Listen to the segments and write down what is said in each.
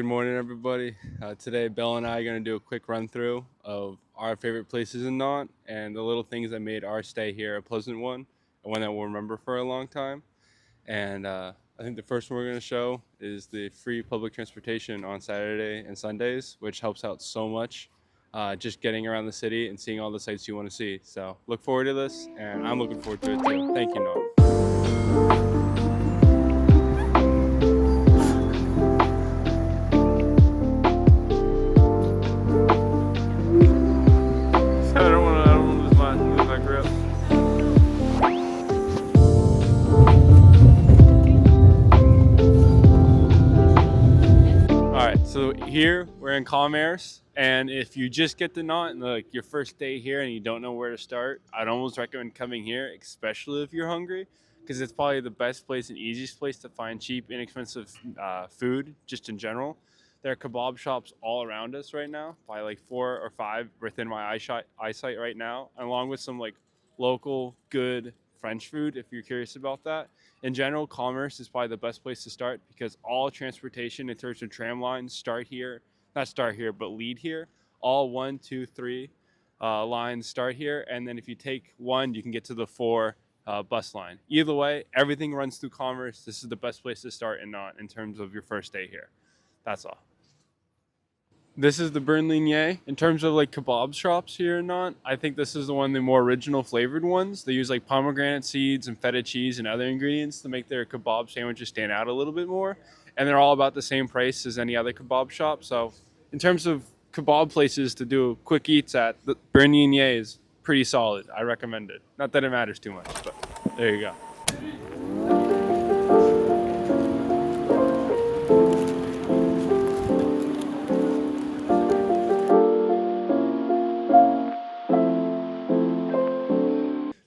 Good morning, everybody. Today, Bill and I are going to do a quick run through of our favorite places in Nantes and the little things that made our stay here a pleasant one and one that we'll remember for a long time. And I think the first one we're going to show is the free public transportation on Saturday and Sundays, which helps out so much just getting around the city and seeing all the sights you want to see. So look forward to this, and I'm looking forward to it too. Thank you, Nantes. I don't want to lose my grip. All right, so here we're in Commerce, and if you just get to Nantes and like your first day here and you don't know where to start, I'd almost recommend coming here, especially if you're hungry, because it's probably the best place and easiest place to find cheap, inexpensive food just in general. There are kebab shops all around us right now, probably like 4 or 5 within my eyesight right now, along with some like local good French food if you're curious about that. In general, Commerce is probably the best place to start because all transportation in terms of tram lines start here, not start here, but lead here. All one, two, three lines start here. And then if you take one, you can get to the 4 bus line. Either way, everything runs through Commerce. This is the best place to start in Nantes in terms of your first day here. That's all. This is the Bernlignier. In terms of like kebab shops here in Nantes, I think this is the one, the more original flavored ones. They use like pomegranate seeds and feta cheese and other ingredients to make their kebab sandwiches stand out a little bit more. And they're all about the same price as any other kebab shop. So in terms of kebab places to do quick eats at, the Bernlignier is pretty solid. I recommend it. Not that it matters too much, but there you go.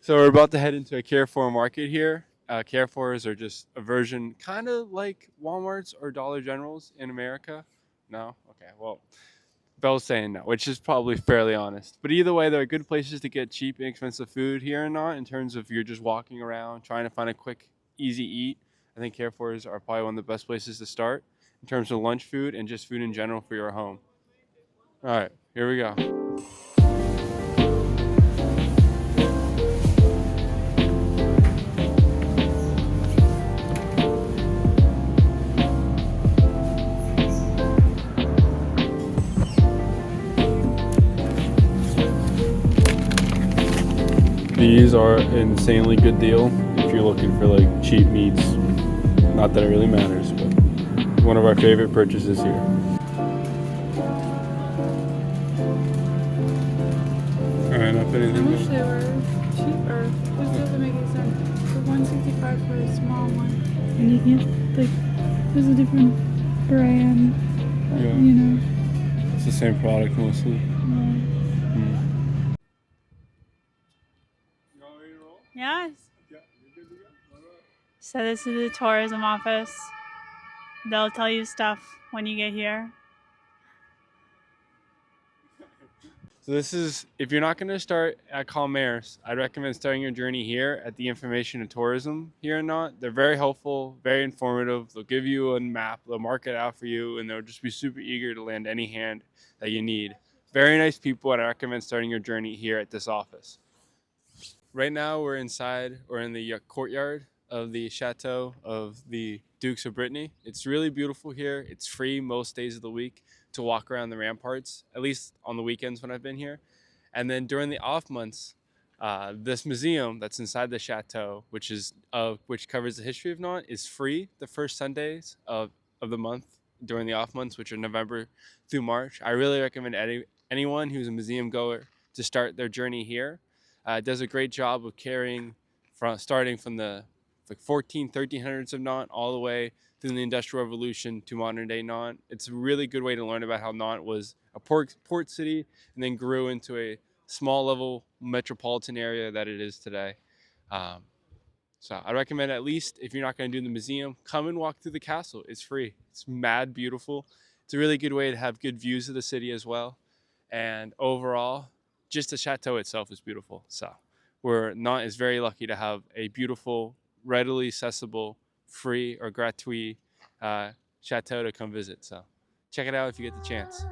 So we're about to head into a Carrefour market here. Carrefours are just a version, kind of like Walmarts or Dollar Generals in America. No? Okay, well, Bell's saying no, which is probably fairly honest. But either way, there are good places to get cheap, inexpensive food here and not in terms of you're just walking around trying to find a quick, easy eat. I think Carrefours are probably one of the best places to start in terms of lunch food and just food in general for your home. All right, here we go. These are an insanely good deal if you're looking for like cheap meats. Not that it really matters, but one of our favorite purchases here. Alright, not I anything wish they were cheaper. This doesn't make any sense. For 165 for a small one. And you can't, like, there's a different brand, but, Yeah. you know. It's the same product mostly. Yes. So this is the tourism office. They'll tell you stuff when you get here. So this is, if you're not going to start at Commerce, I'd recommend starting your journey here at the Information and Tourism here in Nantes. They're very helpful, very informative. They'll give you a map, they'll mark it out for you, and they'll just be super eager to lend any hand that you need. Very nice people, and I recommend starting your journey here at this office. Right now, we're inside or in the courtyard of the Chateau of the Dukes of Brittany. It's really beautiful here. It's free most days of the week to walk around the ramparts, at least on the weekends when I've been here. And then during the off months, this museum that's inside the chateau, which covers the history of Nantes, is free the first Sundays of the month during the off months, which are November through March. I really recommend anyone who's a museum goer to start their journey here. It does a great job of carrying starting from the like 1300s of Nantes all the way through the Industrial Revolution to modern day Nantes. It's a really good way to learn about how Nantes was a port city and then grew into a small level metropolitan area that it is today. Um, so I recommend, at least if you're not going to do the museum, come and walk through the castle. It's free. It's mad beautiful. It's a really good way to have good views of the city as well. And overall, just the chateau itself is beautiful. So Nantes is very lucky to have a beautiful, readily accessible, free or gratuit chateau to come visit. So check it out if you get the chance.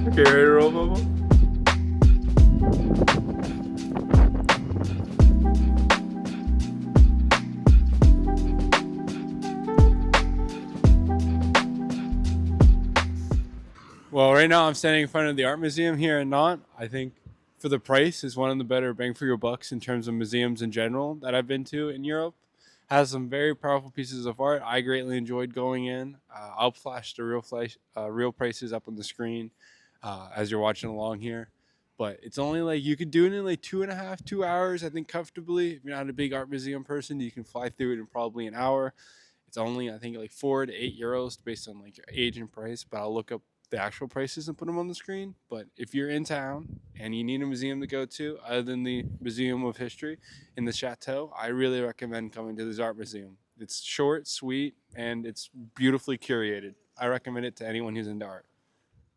Okay, ready to roll, Bubba? Well, right now I'm standing in front of the art museum here in Nantes. I think for the price is one of the better bang for your bucks in terms of museums in general that I've been to in Europe. Has some very powerful pieces of art. I greatly enjoyed going in. I'll flash the real prices up on the screen as you're watching along here. But it's only like you could do it in like 2.5, 2 hours, I think, comfortably. If you're not a big art museum person, you can fly through it in probably an hour. It's only, I think, like €4 to €8 based on like your age and price. But I'll look up the actual prices and put them on the screen. But if you're in town and you need a museum to go to, other than the Museum of History in the Chateau, I really recommend coming to this art museum. It's short, sweet, and it's beautifully curated. I recommend it to anyone who's into art.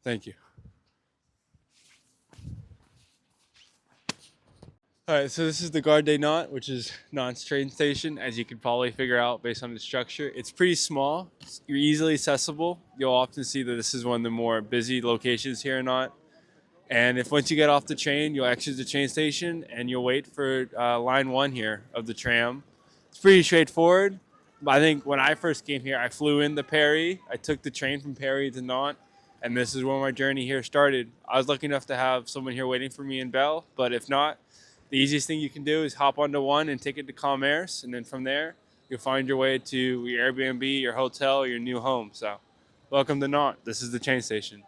Thank you. All right, so this is the Gare des Nantes, which is Nantes train station, as you could probably figure out based on the structure. It's pretty small. You're easily accessible. You'll often see that this is one of the more busy locations here in Nantes. And if once you get off the train, you'll exit the train station and you'll wait for line 1 here of the tram. It's pretty straightforward. I think when I first came here, I flew into Paris. I took the train from Paris to Nantes, and this is where my journey here started. I was lucky enough to have someone here waiting for me in Belle, but if not, the easiest thing you can do is hop onto one and take it to Commerce, and then from there, you'll find your way to your Airbnb, your hotel, or your new home. So, welcome to Nantes. This is the train station.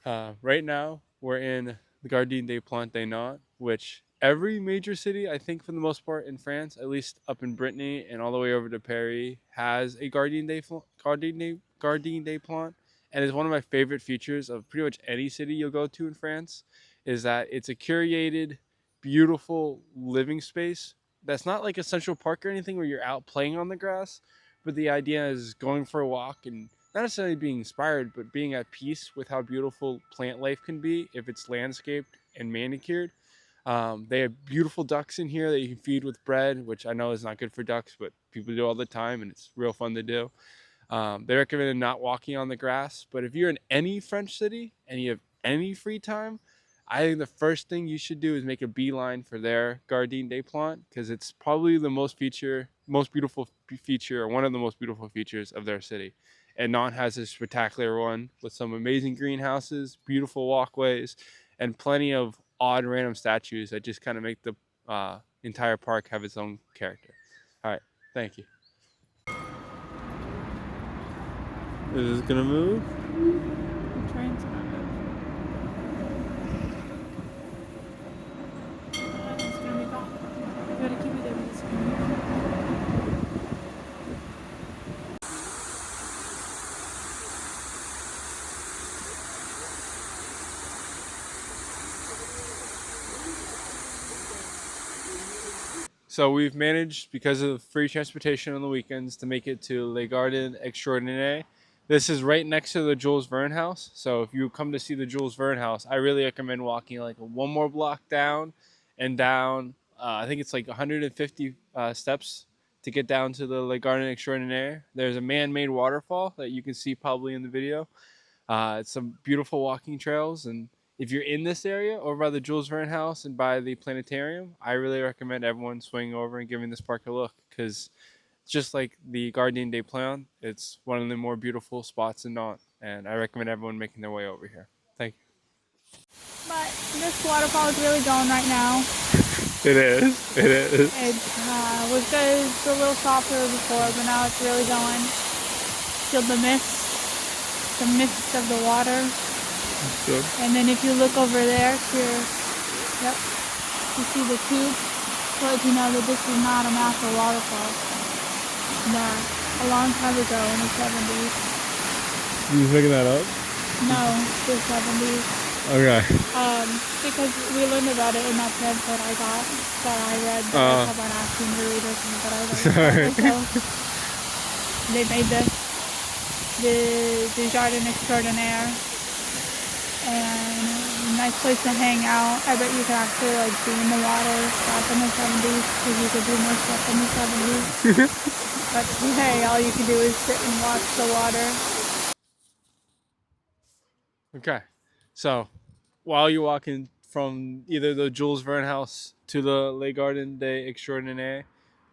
Right now, we're in the Gardien des Plantes des Nantes, which every major city, I think for the most part in France, at least up in Brittany and all the way over to Paris, has a Gardien des Plantes. And it's one of my favorite features of pretty much any city you'll go to in France, is that it's a curated, beautiful living space that's not like a central park or anything where you're out playing on the grass, but the idea is going for a walk and not necessarily being inspired, but being at peace with how beautiful plant life can be if it's landscaped and manicured. They have beautiful ducks in here that you can feed with bread, which I know is not good for ducks, but people do all the time and it's real fun to do. They recommend not walking on the grass, but if you're in any French city and you have any free time, I think the first thing you should do is make a beeline for their Gardien des Plantes, because it's probably the most beautiful feature, or one of the most beautiful features of their city. And Nantes has a spectacular one with some amazing greenhouses, beautiful walkways, and plenty of odd random statues that just kind of make the entire park have its own character. All right, thank you. Is this gonna move? The train's not moving. It's gonna be gone. You gotta keep it there with the screen. So we've managed, because of free transportation on the weekends, to make it to Les Gardens Extraordinaires. This is right next to the Jules Verne house. So if you come to see the Jules Verne house, I really recommend walking like one more block down and down. I think it's like 150 steps to get down to the Les Gardens Extraordinaires. There's a man-made waterfall that you can see probably in the video. It's some beautiful walking trails, and if you're in this area over by the Jules Verne house and by the planetarium, I really recommend everyone swinging over and giving this park a look, because just like the Gardien des Plantes, it's one of the more beautiful spots in Nantes, and I recommend everyone making their way over here. Thank you. But this waterfall is really going right now. It is. It is. It was good. It's a little softer before, but now it's really going. Feel the mist of the water. Good. And then if you look over there, here, yep, you see the tube. To let you know that this is not a natural waterfall. No, a long time ago in the 70s. You making that up? No, the 70s. Okay. Because we learned about it in that pamphlet I got, that I read, that I kept on asking the readers, but I read. So they made the Jardin Extraordinaire. And in nice place to hang out. I bet you can actually like be in the water back in the 70s because you could do more stuff in the 70s. But hey, all you can do is sit and watch the water. Okay, so while you're walking from either the Jules Verne house to the Les Gardens des Extraordinaires,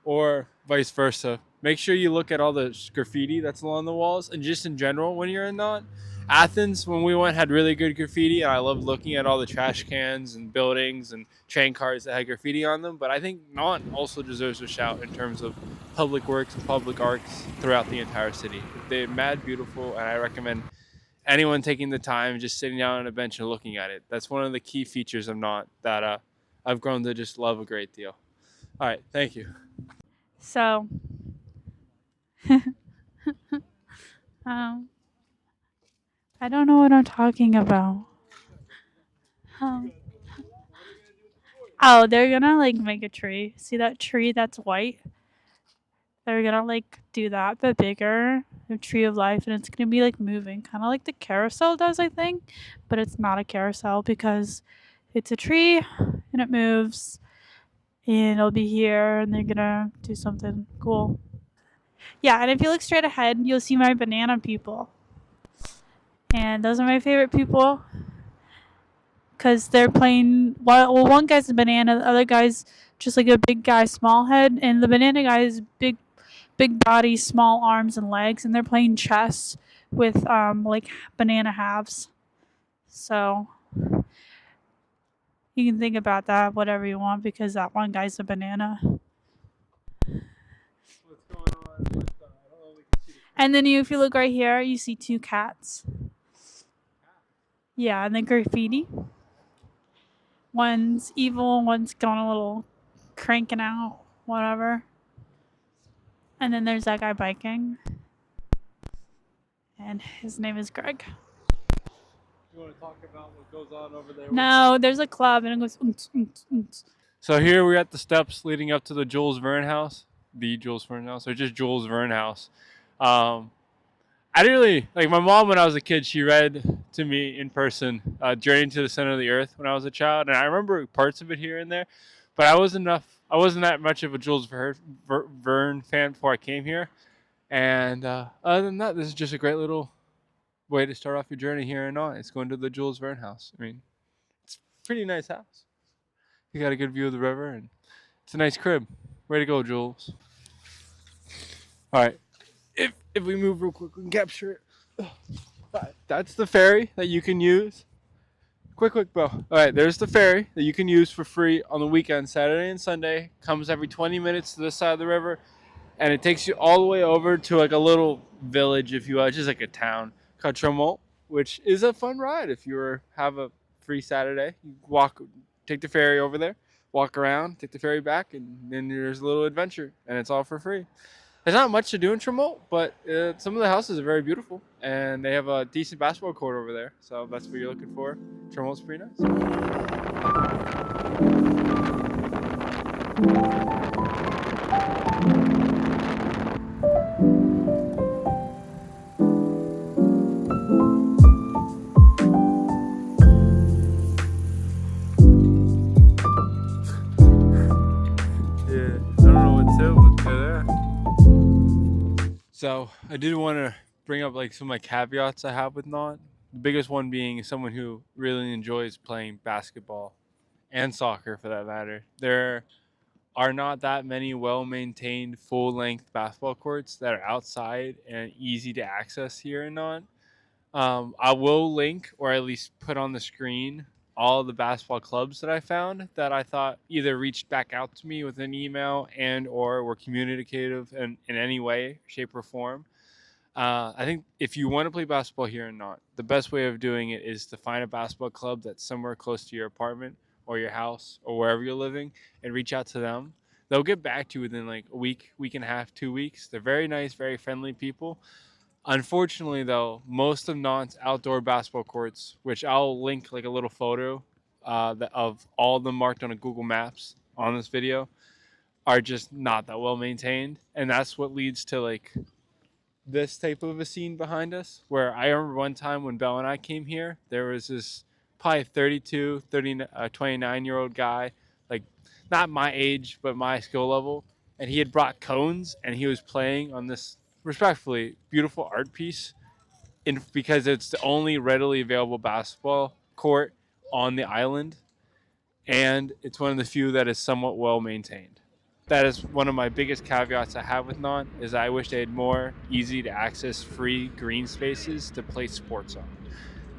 or vice versa, make sure you look at all the graffiti that's along the walls, and just in general when you're in Nantes. Athens, when we went, had really good graffiti, and I loved looking at all the trash cans and buildings and train cars that had graffiti on them. But I think Nantes also deserves a shout in terms of public works and public arts throughout the entire city. They're mad beautiful, and I recommend anyone taking the time just sitting down on a bench and looking at it. That's one of the key features of Nantes that I've grown to just love a great deal. All right, thank you. So, um, I don't know what I'm talking about. Um, oh, they're gonna like make a tree. See that tree that's white? They're gonna like do that but bigger. The tree of life, and it's gonna be like moving, kind of like the carousel does, I think. But it's not a carousel because it's a tree and it moves, and it'll be here, and they're gonna do something cool. Yeah, and if you look straight ahead, you'll see my banana people. And those are my favorite people because they're playing. Well, one guy's a banana, the other guy's just like a big guy, small head, and the banana guy is big body, small arms and legs, and they're playing chess with like banana halves. So you can think about that whatever you want because that one guy's a banana. What's going on? I don't know if we can see And then if you look right here, you see two cats. Yeah, and the graffiti. One's evil, one's going a little cranking out, whatever. And then there's that guy biking. And his name is Greg. You want to talk about what goes on over there? No, there's a club and it goes. So here we're at the steps leading up to the Jules Verne house, the Jules Verne house, or just Jules Verne house. I didn't really like my mom when I was a kid. She read to me in person, "Journey to the Center of the Earth" when I was a child, and I remember parts of it here and there. But I wasn't that much of a Jules Verne fan before I came here. And other than that, this is just a great little way to start off your journey here in Nantes. It's going to the Jules Verne house. I mean, it's a pretty nice house. You got a good view of the river, and it's a nice crib. Way to go, Jules. All right. If we move real quick, we can capture it. Alright, that's the ferry that you can use. Quick, bro. All right, there's the ferry that you can use for free on the weekend, Saturday and Sunday. Comes every 20 minutes to this side of the river, and it takes you all the way over to like a little village, if you will, just like a town called Tremont, which is a fun ride if you have a free Saturday. You take the ferry over there, walk around, take the ferry back, and then there's a little adventure, and it's all for free. There's not much to do in Tremont, but some of the houses are very beautiful, and they have a decent basketball court over there. So if that's what you're looking for, Tremont's pretty nice. Yeah, I don't know what's up, but they're there. So I did want to bring up like some of my caveats I have with Nantes. The biggest one being someone who really enjoys playing basketball and soccer for that matter. There are not that many well-maintained full-length basketball courts that are outside and easy to access here in Nantes. I will link or at least put on the screen all the basketball clubs that I found that I thought either reached back out to me with an email and or were communicative in any way, shape, or form. I think if you want to play basketball here or not, the best way of doing it is to find a basketball club that's somewhere close to your apartment or your house or wherever you're living and reach out to them. They'll get back to you within like a week and a half, 2 weeks. They're very nice, very friendly people. Unfortunately, though, most of Nantes outdoor basketball courts, which I'll link like a little photo of all of them marked on a Google Maps on this video, are just not that well maintained, and that's what leads to like this type of a scene behind us. Where I remember one time when Belle and I came here, there was this probably 32, 30, 29-year-old guy, like not my age, but my skill level. And he had brought cones and he was playing on this respectfully beautiful art piece because it's the only readily available basketball court on the island. And it's one of the few that is somewhat well maintained. That is one of my biggest caveats I have with Nantes is I wish they had more easy to access free green spaces to play sports on.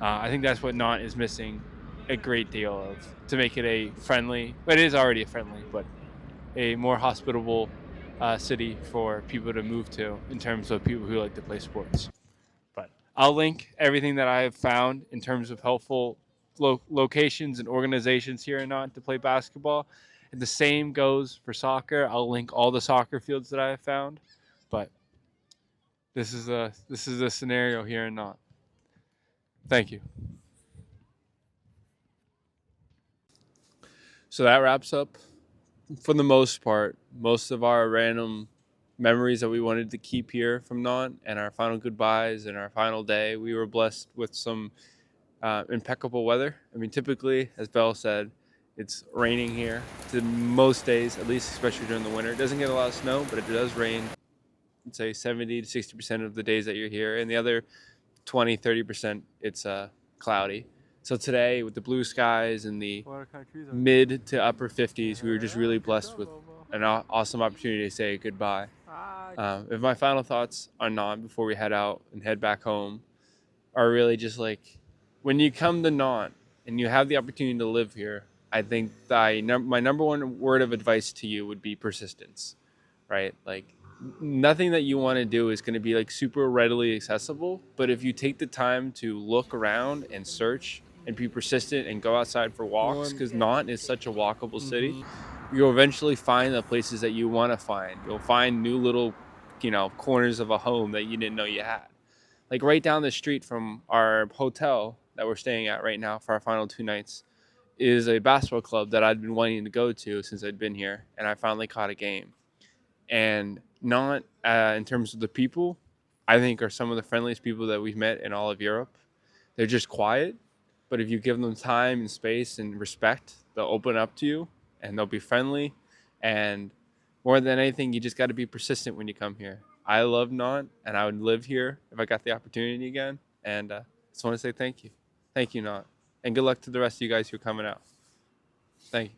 I think that's what Nantes is missing a great deal of to make it a friendly, but it is already a friendly, but a more hospitable city for people to move to in terms of people who like to play sports. But I'll link everything that I have found in terms of helpful locations and organizations here in Nantes to play basketball. And the same goes for soccer. I'll link all the soccer fields that I have found. But this is a scenario here in Nantes. Thank you. So that wraps up, for the most part, most of our random memories that we wanted to keep here from Nantes and our final goodbyes and our final day. We were blessed with some impeccable weather. I mean, typically, as Belle said, it's raining here to most days, at least, especially during the winter. It doesn't get a lot of snow, but it does rain, I'd say 70 to 60% of the days that you're here. And the other 20, 30%, it's cloudy. So today, with the blue skies and the mid to upper 50s, we were just really blessed with an awesome opportunity to say goodbye. If my final thoughts on Nantes before we head out and head back home are really just like, when you come to Nantes and you have the opportunity to live here, I think my number one word of advice to you would be persistence, right? Like, nothing that you want to do is going to be like super readily accessible, but if you take the time to look around and search and be persistent and go outside for walks, because Nantes is such a walkable city, you'll eventually find the places that you want to find. You'll find new little, corners of a home that you didn't know you had. Like right down the street from our hotel that we're staying at right now for our final 2 nights is a basketball club that I'd been wanting to go to since I'd been here, and I finally caught a game. And not in terms of the people, I think are some of the friendliest people that we've met in all of Europe. They're just quiet, but if you give them time and space and respect, they'll open up to you and they'll be friendly. And more than anything, you just got to be persistent when you come here. I love Nantes, and I would live here if I got the opportunity again. And just want to say thank you. Thank you, Nantes. And good luck to the rest of you guys who are coming out. Thank you.